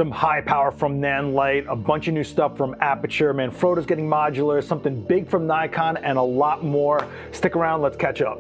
some high power from Nanlite, a bunch of new stuff from Aputure, Manfrotto's getting modular, something big from Nikon, and a lot more. Stick around, let's catch up.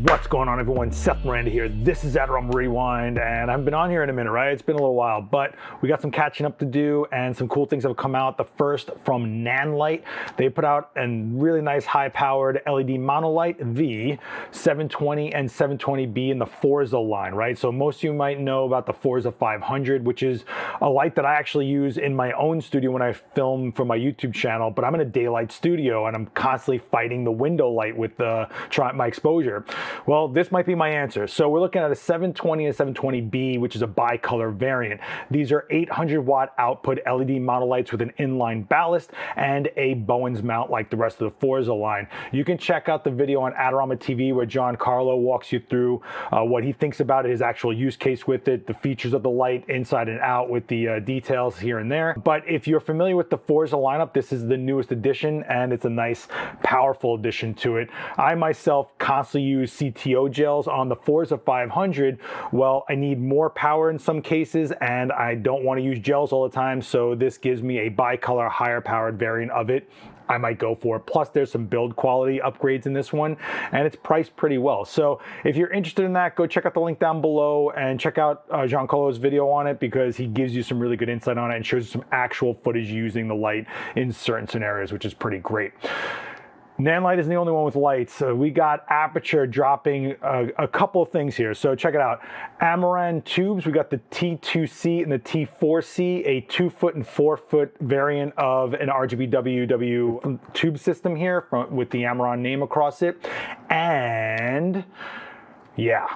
What's going on, everyone? Seth Miranda here. This is Adorama Rewind, and I've been on here in a minute, right? It's been a little while, but we got some catching up to do and some cool things that have come out. The first from Nanlite. They put out a really nice high-powered LED monolight, the 720 and 720B in the Forza line, right? So most of you might know about the Forza 500, which is a light that I actually use in my own studio when I film for my YouTube channel, but I'm in a daylight studio and I'm constantly fighting the window light with my exposure. Well, this might be my answer. So we're looking at a 720 and 720B, which is a bicolor variant. These are 800 watt output LED monolights with an inline ballast and a Bowens mount like the rest of the Forza line. You can check out the video on Adorama TV where John Carlo walks you through what he thinks about it, his actual use case with it, the features of the light inside and out with the details here and there. But if you're familiar with the Forza lineup, this is the newest edition and it's a nice, powerful addition to it. I myself constantly use CTO gels on the Forza 500. Well, I need more power in some cases and I don't want to use gels all the time, so this gives me a bicolor higher powered variant of it. I might go for it. Plus there's some build quality upgrades in this one and it's priced pretty well. So if you're interested in that, go check out the link down below and check out Giancarlo's video on it because he gives you some really good insight on it and shows you some actual footage using the light in certain scenarios, which is pretty great. Nanlite isn't the only one with lights. We got Aputure dropping a couple of things here. So check it out. Amaran tubes. We got the T2C and the T4C, a 2-foot and 4-foot variant of an RGBWW tube system here with the Amaran name across it. And yeah,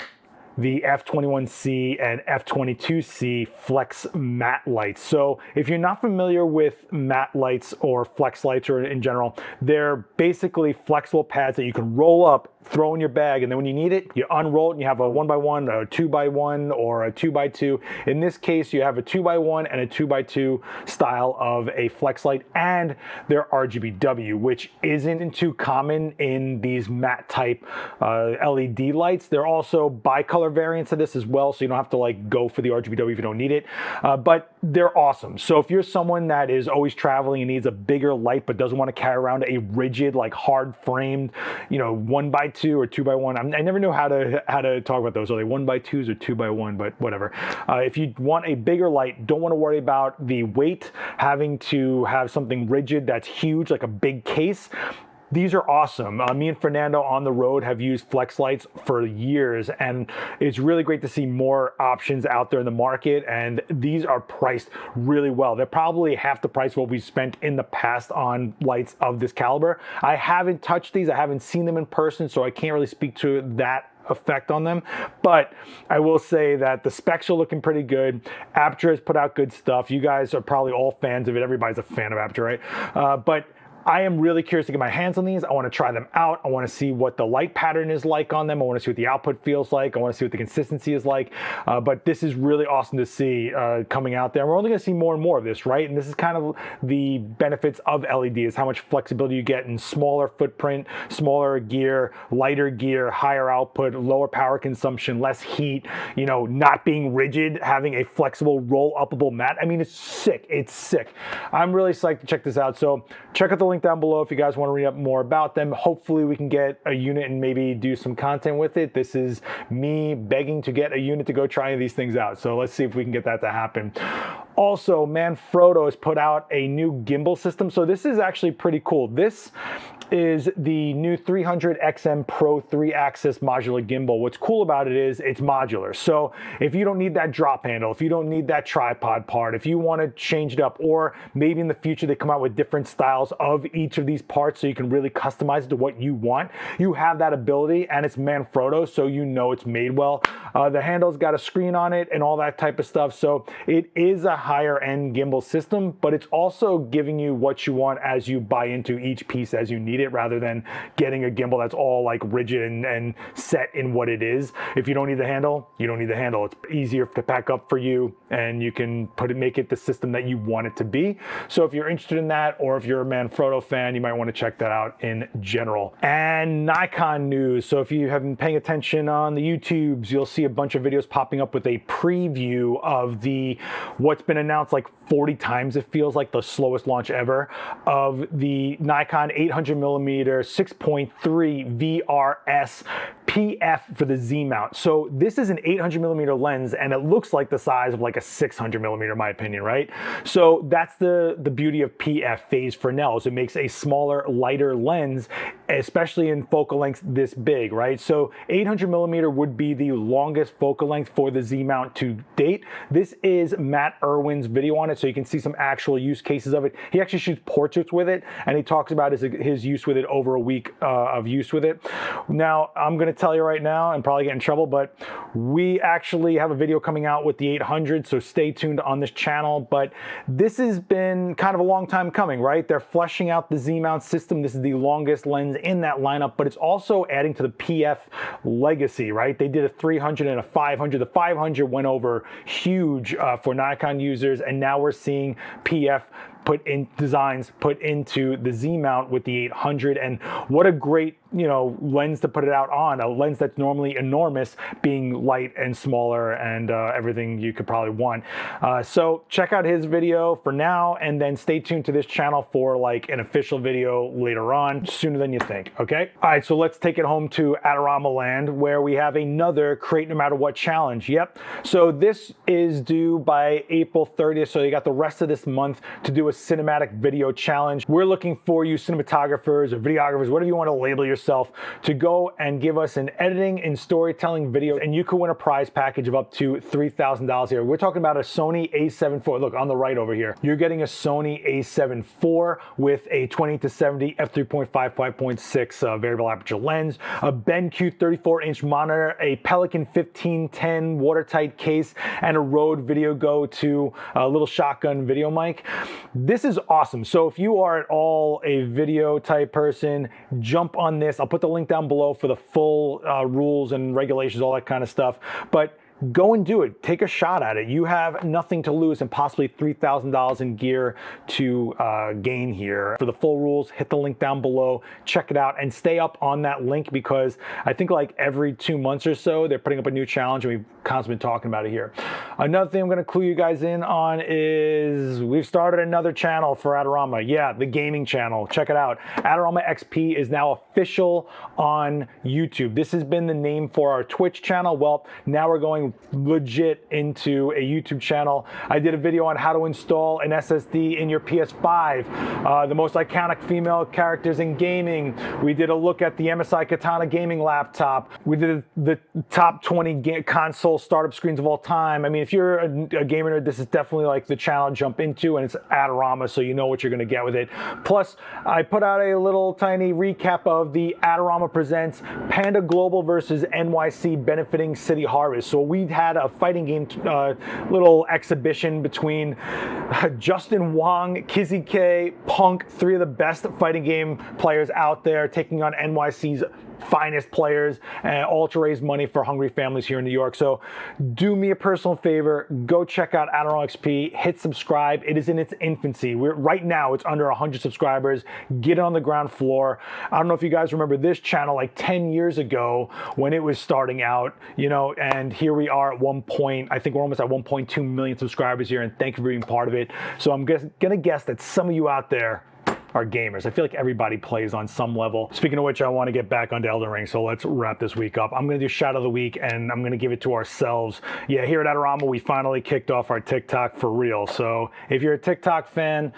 the F21C and F22C flex matte lights. So if you're not familiar with matte lights or flex lights or in general, they're basically flexible pads that you can roll up, throw in your bag, and then when you need it, you unroll it and you have a 1x1, a 2x1, or a 2x2. In this case, you have a 2x1 and a 2x2 style of a flex light, and they're RGBW, which isn't too common in these matte type LED lights. They're also bicolor variants of this as well, so you don't have to like go for the RGBW if you don't need it, but they're awesome. So if you're someone that is always traveling and needs a bigger light but doesn't want to carry around a rigid, like hard framed, 1x2 or 2x1. I never know how to talk about those. Are they 1x2s or 2x1? But whatever. If you want a bigger light, don't want to worry about the weight, having to have something rigid that's huge, like a big case. These are awesome. Me and Fernando on the road have used flex lights for years, and it's really great to see more options out there in the market, and these are priced really well. They're probably half the price of what we spent in the past on lights of this caliber. I haven't touched these. I haven't seen them in person, so I can't really speak to that effect on them, but I will say that the specs are looking pretty good. Aputure has put out good stuff. You guys are probably all fans of it. Everybody's a fan of Aputure, right? But I am really curious to get my hands on these. I want to try them out. I want to see what the light pattern is like on them. I want to see what the output feels like. I want to see what the consistency is like. But this is really awesome to see coming out there. We're only going to see more and more of this, right? And this is kind of the benefits of LED, is how much flexibility you get in smaller footprint, smaller gear, lighter gear, higher output, lower power consumption, less heat, not being rigid, having a flexible roll-upable mat. I mean, it's sick. It's sick. I'm really psyched to check this out. So check out the link down below if you guys want to read up more about them. Hopefully we can get a unit and maybe do some content with it. This is me begging to get a unit to go try these things out. So let's see if we can get that to happen. Also, Manfrotto has put out a new gimbal system. So this is actually pretty cool. This is the new 300XM Pro 3-axis modular gimbal. What's cool about it is it's modular. So if you don't need that drop handle, if you don't need that tripod part, if you want to change it up, or maybe in the future they come out with different styles of each of these parts so you can really customize it to what you want, you have that ability, and it's Manfrotto, so it's made well. The handle's got a screen on it and all that type of stuff. So it is a higher end gimbal system, but it's also giving you what you want as you buy into each piece as you need it, rather than getting a gimbal that's all like rigid and set in what it is. If you don't need the handle, you don't need the handle. It's easier to pack up for you, and you can make it the system that you want it to be. So if you're interested in that, or if you're a Manfrotto fan, you might want to check that out in general. And Nikon news. So if you have been paying attention on the YouTubes, you'll see a bunch of videos popping up with a preview of what's been announced like 40 times, it feels like, the slowest launch ever, of the Nikon 800mm 6.3 VRS PF for the Z mount. So this is an 800mm lens, and it looks like the size of like a 600mm, in my opinion, right? So that's the beauty of PF, phase Fresnel. It makes a smaller, lighter lens, especially in focal lengths this big, right? So 800mm would be the longest focal length for the Z mount to date. This is Matt Irwin's video on it, so you can see some actual use cases of it. He actually shoots portraits with it, and he talks about his use with it over a week of use with it. Now, I'm going to tell you right now, and probably get in trouble, but we actually have a video coming out with the 800, so stay tuned on this channel. But this has been kind of a long time coming, right? They're fleshing out the Z mount system. This is the longest lens in that lineup, but it's also adding to the PF legacy, right? They did a 300 and a 500. The 500 went over huge for Nikon users, and now we're seeing PF designs put into the Z mount with the 800. And what a great, lens to put it out on, a lens that's normally enormous, being light and smaller and everything you could probably want. So check out his video for now, and then stay tuned to this channel for like an official video later on, sooner than you think, okay? All right, so let's take it home to Adorama land, where we have another Create No Matter What challenge. Yep, so this is due by April 30th, so you got the rest of this month to do a cinematic video challenge. We're looking for you cinematographers or videographers, whatever you want to label yourself, to go and give us an editing and storytelling video, and you could win a prize package of up to $3,000 here. We're talking about a Sony a7 IV. Look on the right over here. You're getting a Sony a7 IV with a 20-70 f3.5 5.6 variable aperture lens, a BenQ 34-inch monitor, a Pelican 1510 watertight case, and a Rode Video Go 2 little shotgun video mic. This is awesome. So if you are at all a video type person, jump on this. I'll put the link down below for the full rules and regulations, all that kind of stuff. But go and do it. Take a shot at it. You have nothing to lose, and possibly $3,000 in gear to gain here. For the full rules, hit the link down below, check it out, and stay up on that link, because I think like every 2 months or so, they're putting up a new challenge, and we've constantly been talking about it here. Another thing I'm going to clue you guys in on is we've started another channel for Adorama. Yeah, the gaming channel. Check it out. AdoramaXP is now official on YouTube. This has been the name for our Twitch channel. Well, now we're going legit into a YouTube channel. I did a video on how to install an SSD in your PS5, the most iconic female characters in gaming. We did a look at the MSI Katana gaming laptop. We did the top 20 console startup screens of all time. I mean, if you're a gamer nerd, this is definitely like the channel to jump into, and it's Adorama, so you know what you're going to get with it. Plus, I put out a little tiny recap of the Adorama Presents Panda Global versus NYC benefiting City Harvest. So we had a fighting game little exhibition between Justin Wong, Kizzy K, Punk, three of the best fighting game players out there, taking on NYC's finest players, and all to raise money for hungry families here in New York. So do me a personal favor, go check out AdoramaXP, hit subscribe. It is in its infancy. Right now it's under 100 subscribers. Get it on the ground floor. I don't know if you guys remember this channel like 10 years ago when it was starting out, and here we are at one point, I think we're almost at 1.2 million subscribers here, and thank you for being part of it. So I'm gonna guess that some of you out there are gamers. I feel like everybody plays on some level. Speaking of which, I want to get back onto Elden Ring, so let's wrap this week up. I'm going to do Shot of the Week, and I'm going to give it to ourselves. Yeah, here at Adorama, we finally kicked off our TikTok for real. So if you're a TikTok fan,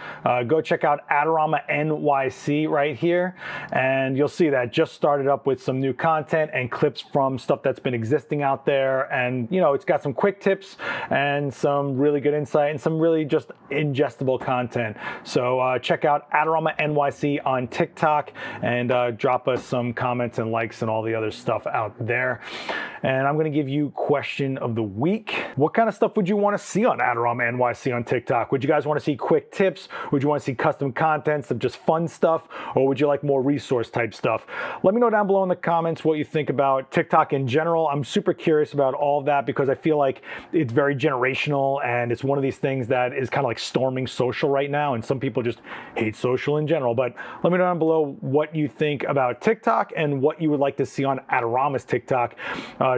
go check out Adorama NYC right here, and you'll see that just started up with some new content and clips from stuff that's been existing out there. And, it's got some quick tips and some really good insight and some really just ingestible content. So check out Adorama Adorama NYC on TikTok, and drop us some comments and likes and all the other stuff out there. And I'm going to give you question of the week. What kind of stuff would you want to see on Adorama NYC on TikTok? Would you guys want to see quick tips? Would you want to see custom content, some just fun stuff? Or would you like more resource type stuff? Let me know down below in the comments what you think about TikTok in general. I'm super curious about all of that because I feel like it's very generational and it's one of these things that is kind of like storming social right now, and some people just hate social in general. But let me know down below what you think about TikTok and what you would like to see on Adorama's TikTok.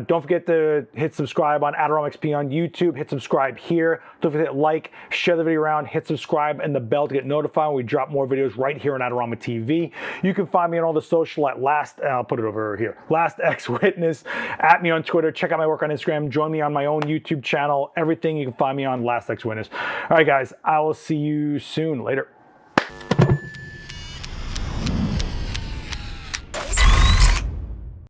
Don't forget to hit subscribe on AdoramaXP on YouTube. Hit subscribe here. Don't forget to like, share the video around, hit subscribe and the bell to get notified when we drop more videos right here on Adorama TV. You can find me on all the social at I'll put it over here, LastXWitness. At me on Twitter. Check out my work on Instagram. Join me on my own YouTube channel. Everything you can find me on LastXWitness. All right, guys, I will see you soon. Later.